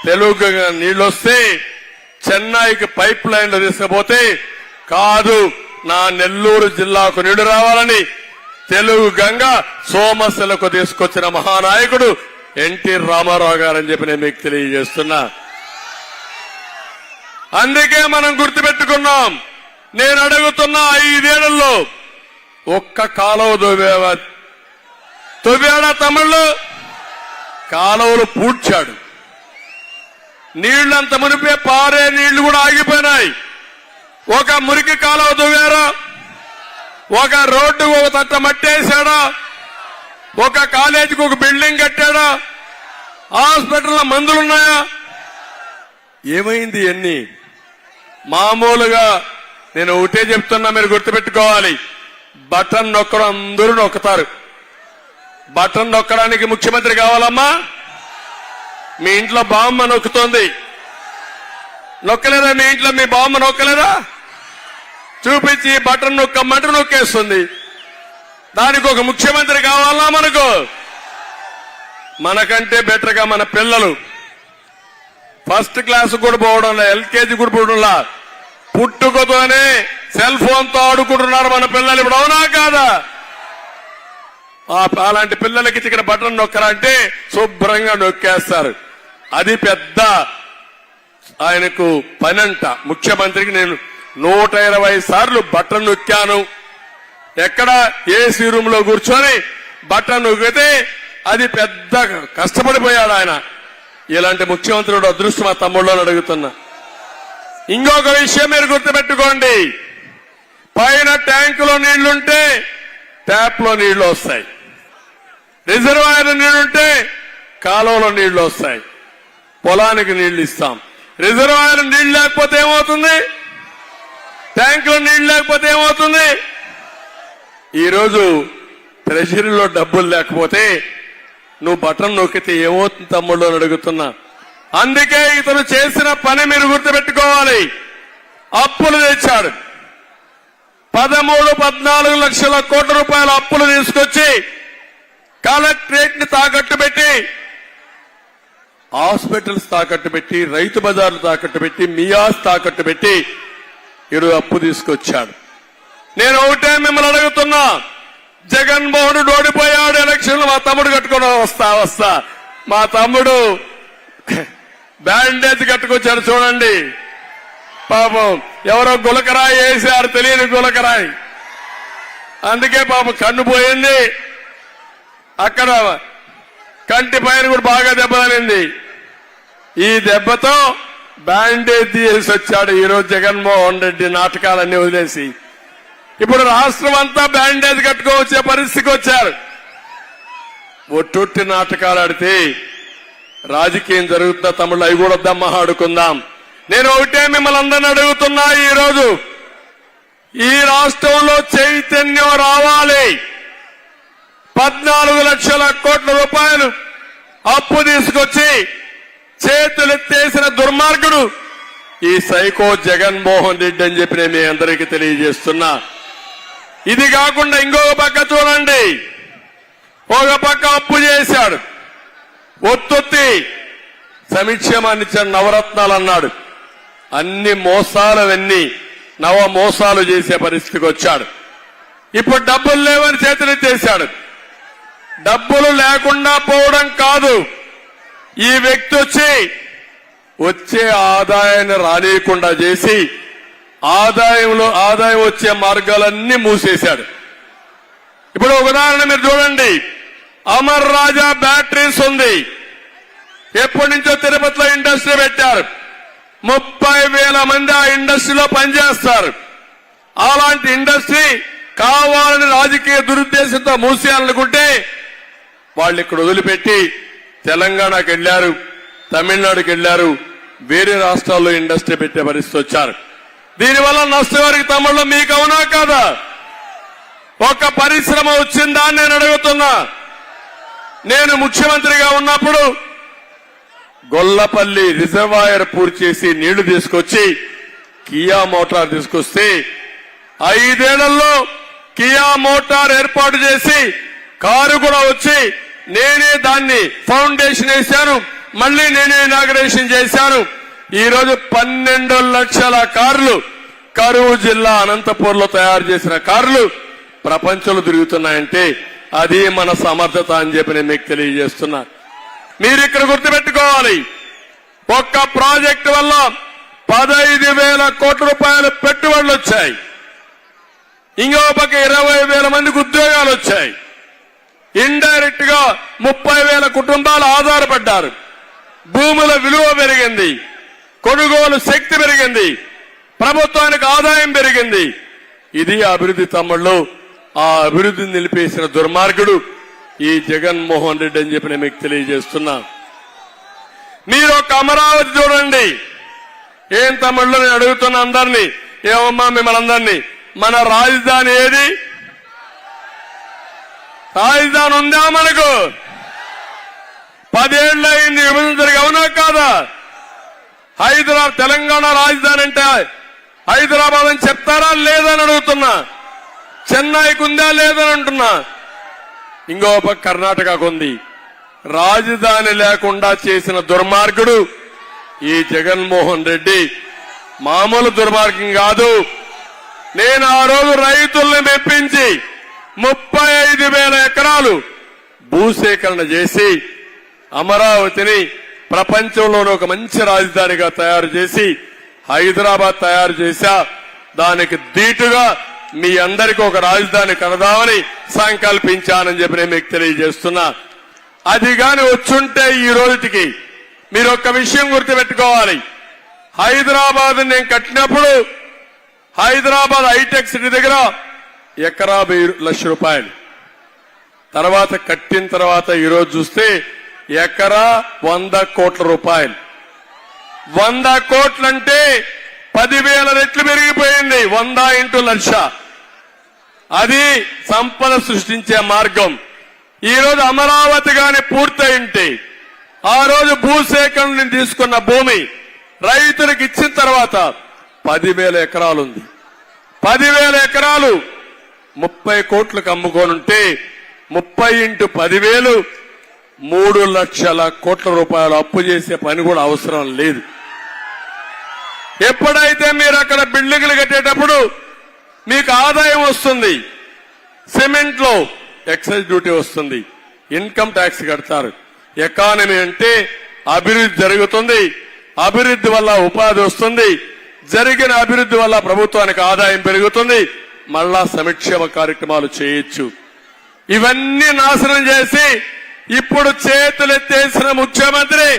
తెలుగు నీళ్లు వస్తే చెన్నైకి పైప్ లైన్లు తీసుకుపోతే కాదు, నా నెల్లూరు జిల్లాకు నీళ్లు రావాలని తెలుగు గంగ సోమశిలకు తీసుకొచ్చిన మహానాయకుడు ఎన్టీ రామారావు గారని చెప్పి నేను మీకు తెలియజేస్తున్నా. అందుకే మనం గుర్తుపెట్టుకున్నాం. నేను అడుగుతున్న 5 ఏళ్లలో ఒక్క కాలువ తవ్వాడా తమిళ్ కాలువలు పూడ్చాడు. నీళ్లంత మునిపే పారే నీళ్లు కూడా ఆగిపోయినాయి. ఒక మురికి కాలువ తవ్వారా, ఒక రోడ్డుకు ఒక తట్ట మట్టేశాడా, ఒక కాలేజీకి ఒక బిల్డింగ్ కట్టాడా, హాస్పిటల్లో మందులున్నాయా? ఏమైంది? ఎన్ని మామూలుగా నేను ఒకటే చెప్తున్నా, మీరు గుర్తుపెట్టుకోవాలి. బటన్ నొక్కడం అందరూ నొక్కుతారు. బటన్ నొక్కడానికి ముఖ్యమంత్రి కావాలమ్మా? మీ ఇంట్లో బామ్మ నొక్కుతోంది, నొక్కలేదా? మీ ఇంట్లో మీ బామ్మ నొక్కలేదా? చూపించి బటన్ నొక్కమంటే నొక్కేస్తుంది. దానికి ఒక ముఖ్యమంత్రి కావాలా మనకు? మనకంటే బెటర్ గా మన పిల్లలు ఫస్ట్ క్లాస్ కూడా పోవడంలా, ఎల్కేజీ కూడా పోవడంలా, పుట్టుకతోనే సెల్ ఫోన్ తో ఆడుకుంటున్నారు మన పిల్లలు. ఇప్పుడు అవునా కాదా? అలాంటి పిల్లలకి ఇక్కడ బటన్ నొక్కరంటే శుభ్రంగా నొక్కేస్తారు. అది పెద్ద ఆయనకు పనంట. ముఖ్యమంత్రికి నేను 120 సార్లు బటన్ నొక్కాను. ఎక్కడ ఏసీ రూమ్ లో కూర్చొని బటన్ నొక్కితే అది పెద్ద కష్టపడిపోయాడు ఆయన. ఇలాంటి ముఖ్యమంత్రుడు అదృష్టం మా తమ్ముళ్ళని అడుగుతున్నా. ఇంకొక విషయం మీరు గుర్తుపెట్టుకోండి. పైన ట్యాంకులో నీళ్లుంటే ట్యాప్ లో నీళ్లు వస్తాయి, రిజర్వాయర్ నీళ్లుంటే కాలువలో నీళ్లు వస్తాయి, పొలానికి నీళ్లు ఇస్తాం. రిజర్వాయర్ నీళ్లు లేకపోతే ఏమవుతుంది? ట్యాంకులో నీళ్లు లేకపోతే ఏమవుతుంది? ఈరోజు ట్రెజరీలో డబ్బులు లేకపోతే నువ్వు బటన్ నొక్కితే ఏమవుతుంది తమ్ముళ్ళు అని అడుగుతున్నా. అందుకే ఇతను చేసిన పని మీరు గుర్తుపెట్టుకోవాలి. అప్పులు తెచ్చాడు. 13-14 లక్షల కోట్ల రూపాయల అప్పులు తీసుకొచ్చి కలెక్టరేట్ ని తాకట్టు పెట్టి, హాస్పిటల్స్ తాకట్టు పెట్టి, రైతు బజార్లు తాకట్టు పెట్టి, మియాస్ తాకట్టు పెట్టి ఈరోజు అప్పు తీసుకొచ్చాడు. నేను ఒకటే మిమ్మల్ని అడుగుతున్నా. జగన్మోహన్ రెడ్డి ఓడిపోయాడు ఎలక్షన్లు. మా తమ్ముడు కట్టుకుని వస్తా మా తమ్ముడు బ్యాండేజ్ కట్టుకొచ్చాడు చూడండి. పాపం ఎవరో గులకరాయి వేసారు, తెలియని గులకరాయి. అందుకే పాపం కన్ను పోయింది. అక్కడ కంటి పైన కూడా బాగా దెబ్బతలింది. ఈ దెబ్బతో బ్యాండేజ్ తీసి వచ్చాడు ఈరోజు జగన్మోహన్ రెడ్డి. నాటకాలన్నీ వదిలేసి ఇప్పుడు రాష్ట్రం అంతా బ్యాండేజ్ కట్టుకోవచ్చే పరిస్థితికి వచ్చారు. ఒట్టొట్టి నాటకాలు ఆడితే రాజకీయం జరుగుతున్న తమ్ముళ్ళు అవి కూడా వద్దాం, ఆడుకుందాం. నేను ఒకటే మిమ్మల్ని అందరిని అడుగుతున్నా. ఈరోజు ఈ రాష్ట్రంలో చైతన్యం రావాలి. 14 లక్షల కోట్ల రూపాయలు అప్పు తీసుకొచ్చి చేతులెత్తేసిన దుర్మార్గుడు ఈ సైకో జగన్మోహన్ రెడ్డి అని చెప్పి నేను మీ అందరికీ తెలియజేస్తున్నా. ఇది కాకుండా ఇంకొక పక్క చూడండి. ఒక పక్క అప్పు చేశాడు, ఒత్తొత్తి సంక్షేమాన్ని ఇచ్చాడు, నవరత్నాలు అన్నాడు. అన్ని మోసాలవన్నీ నవ మోసాలు చేసే పరిస్థితికి వచ్చాడు. ఇప్పుడు డబ్బులు లేవని చేతులెత్తేశాడు. డబ్బులు లేకుండా పోవడం కాదు, ఈ వ్యక్తి వచ్చే ఆదాయాన్ని రానియకుండా చేసి ఆదాయం వచ్చే మార్గాలన్నీ మూసేశాడు. ఇప్పుడు ఒక ఉదాహరణ మీరు చూడండి. అమర్ రాజా బ్యాటరీస్ ఉంది. ఎప్పటి నుంచో తిరుపతిలో ఇండస్ట్రీ పెట్టారు. 30,000 మంది ఆ ఇండస్ట్రీలో పనిచేస్తారు. అలాంటి ఇండస్ట్రీ కావాలని రాజకీయ దురుద్దేశంతో మూసేయాలనుకుంటే వాళ్ళు ఇక్కడ వదిలిపెట్టి తెలంగాణకు వెళ్లారు, తమిళనాడుకి వెళ్లారు, వేరే రాష్ట్రాల్లో ఇండస్ట్రీ పెట్టే పరిస్థితి వచ్చారు. దీనివల్ల నష్టవారికి తమ్ముళ్ళు మీకు అవునా కాదా? ఒక పరిశ్రమ వచ్చిందా అని నేను అడుగుతున్నా. నేను ముఖ్యమంత్రిగా ఉన్నప్పుడు గొల్లపల్లి రిజర్వాయర్ పూర్తి చేసి నీళ్లు తీసుకొచ్చి కియా మోటార్ తీసుకొస్తే 5 ఏళ్లలో కియా మోటార్ ఏర్పాటు చేసి కారు కూడా వచ్చి నేనే దాన్ని ఫౌండేషన్ వేశాను, మళ్ళీ నేనే ఇనాగరేషన్ చేశాను. ఈ రోజు 12 లక్షల కార్లు కరూరు జిల్లా అనంతపూర్లో తయారు చేసిన కార్లు ప్రపంచంలో తిరుగుతున్నాయంటే అది మన సమర్థత అని చెప్పి నేను మీకు తెలియజేస్తున్నా. మీరు ఇక్కడ గుర్తుపెట్టుకోవాలి, ఒక్క ప్రాజెక్టు వల్ల 15,000 కోట్ల రూపాయల పెట్టుబడులు వచ్చాయి. ఇంకో పక్క 20,000 మందికి ఉద్యోగాలు వచ్చాయి. ఇండైరెక్ట్ గా 30,000 కుటుంబాలు ఆధారపడ్డారు. భూముల విలువ పెరిగింది, కొనుగోలు శక్తి పెరిగింది, ప్రభుత్వానికి ఆదాయం పెరిగింది. ఇది అభివృద్ధి తమ్ముళ్ళు. ఆ అభివృద్ధిని నిలిపేసిన దుర్మార్గుడు ఈ జగన్మోహన్ రెడ్డి అని చెప్పి నేను మీకు తెలియజేస్తున్నా. మీరు ఒక అమరావతి చూడండి. ఏం తమ్ముళ్ళు నేను అడుగుతున్నా అందరినీ, ఏమమ్మా మిమ్మల్ని అందరినీ, మన రాజధాని ఏది? రాజధాని ఉందా మనకు? 10 ఏళ్ళు అయింది విభజన జరిగి, అవునా కాదా? హైదరాబాద్ తెలంగాణ రాజధాని అంటే హైదరాబాద్ అని చెప్తారా లేదని అడుగుతున్నా. చెన్నైకి ఉందా లేదని అంటున్నా. ఇంకో పక్క కర్ణాటకకు ఉంది. రాజధాని లేకుండా చేసిన దుర్మార్గుడు ఈ జగన్మోహన్ రెడ్డి. మామూలు దుర్మార్గం కాదు. నేను ఆ రోజు రైతుల్ని మెప్పించి 35,000 ఎకరాలు భూసేకరణ చేసి అమరావతిని ప్రపంచంలోని ఒక మంచి రాజధానిగా తయారు చేసి హైదరాబాద్ తయారు చేశా. దానికి దీటుగా మీ అందరికీ ఒక రాజధాని కడదామని సంకల్పించానని చెప్పి నేను మీకు తెలియజేస్తున్నా. అది గాని వచ్చుంటే ఈ రోజుకి మీరు ఒక్క విషయం గుర్తుపెట్టుకోవాలి. హైదరాబాద్ నేను కట్టినప్పుడు హైదరాబాద్ హైటెక్ సిటీ దగ్గర ఎకరా 1,000 లక్షల రూపాయలు. తర్వాత కట్టిన తర్వాత ఈరోజు చూస్తే ఎకరా 100 కోట్ల రూపాయలు. 100 కోట్లంటే 10,000 రెట్లు పెరిగిపోయింది. 100 ఇంటూ 1,00,000. అది సంపద సృష్టించే మార్గం. ఈ రోజు అమరావతి గాని పూర్తయింటే ఆ రోజు భూసేకరణ తీసుకున్న భూమి రైతులకు ఇచ్చిన తర్వాత 10,000 ఎకరాలుంది. 10,000 ఎకరాలు 30 కోట్లకు అమ్ముకోనుంటే 30 ఇంటూ 10,000 3 లక్షల కోట్ల రూపాయలు అప్పు చేసే పని కూడా అవసరం లేదు. ఎప్పుడైతే మీరు అక్కడ బిల్డింగ్లు కట్టేటప్పుడు మీకు ఆదాయం వస్తుంది, సిమెంట్ లో ఎక్సైజ్ డ్యూటీ వస్తుంది, ఇన్కమ్ ట్యాక్స్ కడతారు. ఎకానమీ అంటే అభివృద్ధి జరుగుతుంది. అభివృద్ధి వల్ల ఉపాధి వస్తుంది. జరిగిన అభివృద్ధి వల్ల ప్రభుత్వానికి ఆదాయం పెరుగుతుంది. మళ్ళా సంక్షేమ కార్యక్రమాలు చేయొచ్చు. ఇవన్నీ నాశనం చేసి ఇప్పుడు చేతులెత్తేసిన ముఖ్యమంత్రి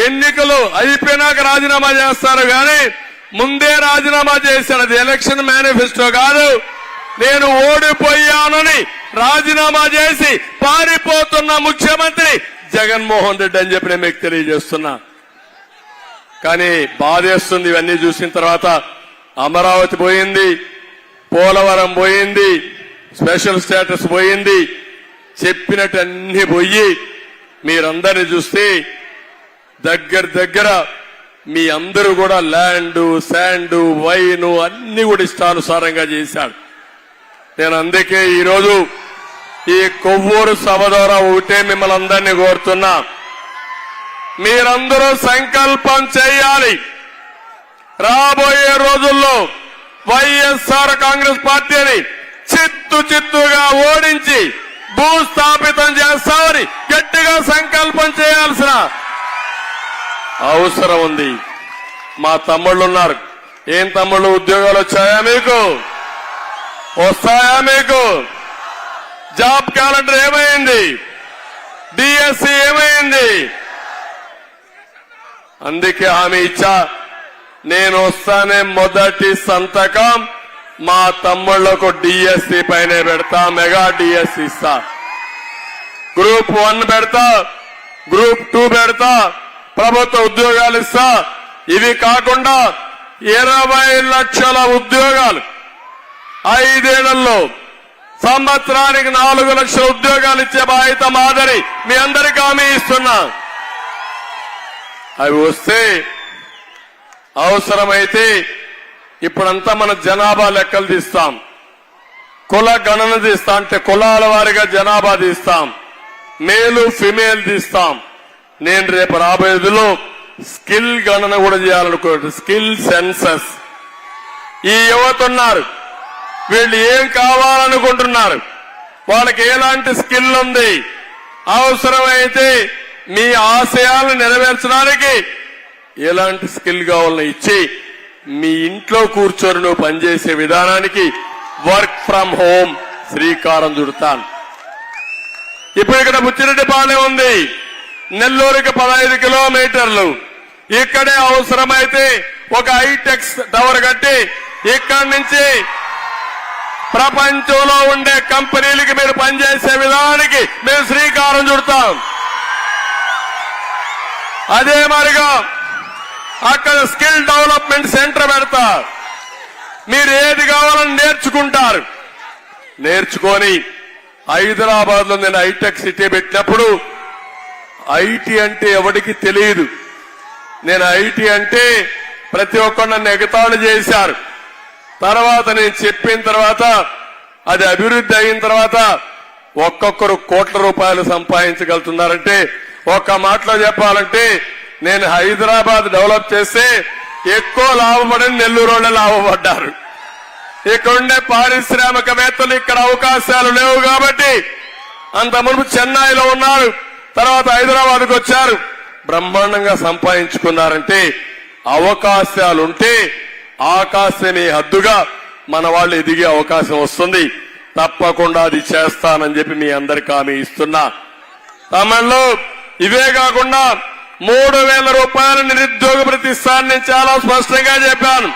ఎన్నికలు అయిపోయినాక రాజీనామా చేస్తారు గాని ముందే రాజీనామా చేశాడు. అది ఎలక్షన్ మేనిఫెస్టో కాదు. నేను ఓడిపోయానని రాజీనామా చేసి పారిపోతున్న ముఖ్యమంత్రి జగన్మోహన్ రెడ్డి అని చెప్పి నేను మీకు తెలియజేస్తున్నా. కానీ బాధేస్తుంది ఇవన్నీ చూసిన తర్వాత. అమరావతి పోయింది, పోలవరం పోయింది, స్పెషల్ స్టేటస్ పోయింది, చెప్పినట్టు అన్ని పోయి మీరందరినీ చూస్తే దగ్గర మీ అందరూ కూడా ల్యాండ్, శాండ్, వైన్ అన్ని కూడా ఇష్టానుసారంగా చేశాడు. నేను అందుకే ఈరోజు ఈ కొవ్వూరు సభ ద్వారా ఒకటే మిమ్మల్ని అందరినీ కోరుతున్నా, మీరందరూ సంకల్పం చేయాలి. రాబోయే రోజుల్లో వైఎస్ఆర్ కాంగ్రెస్ పార్టీని చిత్తుగా ఓడించి భూస్థాపితం చేస్తామని గట్టిగా సంకల్పం చేయాల్సిన అవసరం ఉంది. మా తమ్ముళ్ళు ఉన్నారు. ఏం తమ్ముళ్ళు, ఉద్యోగాలు వచ్చాయా మీకు? వస్తాయా మీకు? జాబ్ క్యాలెండర్ ఏమైంది? డిఎస్సి ఏమైంది? అందుకే హామీ ఇచ్చా, నేను వస్తానే మొదటి సంతకం మా తమ్ముళ్లకు డిఎస్సి పైనే పెడతా. మెగా డిఎస్సి ఇస్తా. గ్రూప్ 1 పెడతా, గ్రూప్ 2 పెడతా, ప్రభుత్వ ఉద్యోగాలు ఇస్తా. ఇవి కాకుండా 20 లక్షల ఉద్యోగాలు 5 ఏళ్లలో, సంవత్సరానికి 4 లక్షల ఉద్యోగాలు ఇచ్చే బాధ్యత మాదిరి మీ అందరికీ హామీ ఇస్తున్నా. అవి వస్తే అవసరమైతే ఇప్పుడంతా మన జనాభా లెక్కలు తీస్తాం, కుల గణన తీస్తాం. అంటే కులాల వారిగా జనాభా తీస్తాం, మేలు ఫిమేల్ తీస్తాం. నేను రేపు రాబోయేదిలో స్కిల్ గణన కూడా చేయాలనుకోండి. Skill census. ఈ యువత ఉన్నారు, వీళ్ళు ఏం కావాలనుకుంటున్నారు, వాళ్ళకి ఎలాంటి స్కిల్ ఉంది, అవసరమైతే మీ ఆశయాలను నెరవేర్చడానికి ఎలాంటి స్కిల్ కావాలని ఇచ్చి మీ ఇంట్లో కూర్చొని నువ్వు పనిచేసే విధానానికి వర్క్ ఫ్రం హోం శ్రీకారం చుడతాను. ఇప్పుడు ఇక్కడ బుచ్చిరెడ్డిపాలెం ఉంది, నెల్లూరుకి 15 కిలోమీటర్లు. ఇక్కడే అవసరమైతే ఒక హైటెక్స్ టవర్ కట్టి ఇక్కడి నుంచి ప్రపంచంలో ఉండే కంపెనీలకి మీరు పనిచేసే విధానానికి మేము శ్రీకారం చుడతాం. అదే మరిగా అక్కడ స్కిల్ డెవలప్మెంట్ సెంటర్ పెడతా. మీరు ఏది కావాలని నేర్చుకుంటారు. నేర్చుకొని హైదరాబాద్ లో నేను హైటెక్ సిటీ పెట్టినప్పుడు ఐటీ అంటే ఎవరికి తెలియదు. నేను ఐటీ అంటే ప్రతి ఒక్కరు నన్ను ఎగతాళి చేశారు. తర్వాత నేను చెప్పిన తర్వాత అది అభివృద్ధి అయిన తర్వాత ఒక్కొక్కరు కోట్ల రూపాయలు సంపాదించగలుగుతున్నారంటే ఒక్క మాటలో చెప్పాలంటే నేను హైదరాబాద్ డెవలప్ చేస్తే ఎక్కువ లాభపడని నెల్లూరు వాళ్ళే లాభపడ్డారు. ఇక్కడుండే పారిశ్రామికవేత్తలు ఇక్కడ అవకాశాలు లేవు కాబట్టి అంత మునుపు చెన్నైలో ఉన్నారు, తర్వాత హైదరాబాద్కు వచ్చారు, బ్రహ్మాండంగా సంపాదించుకున్నారంటే అవకాశాలుంటే ఆకాశమే హద్దుగా మన వాళ్ళు ఎదిగే అవకాశం వస్తుంది. తప్పకుండా అది చేస్తానని చెప్పి మీ అందరికీ హామీ ఇస్తున్నా. తమిళలో ఇవే కాకుండా 3,000 రూపాయల నిరుద్యోగ భృతి ఇస్తానని నేను చాలా స్పష్టంగా చెప్పాను.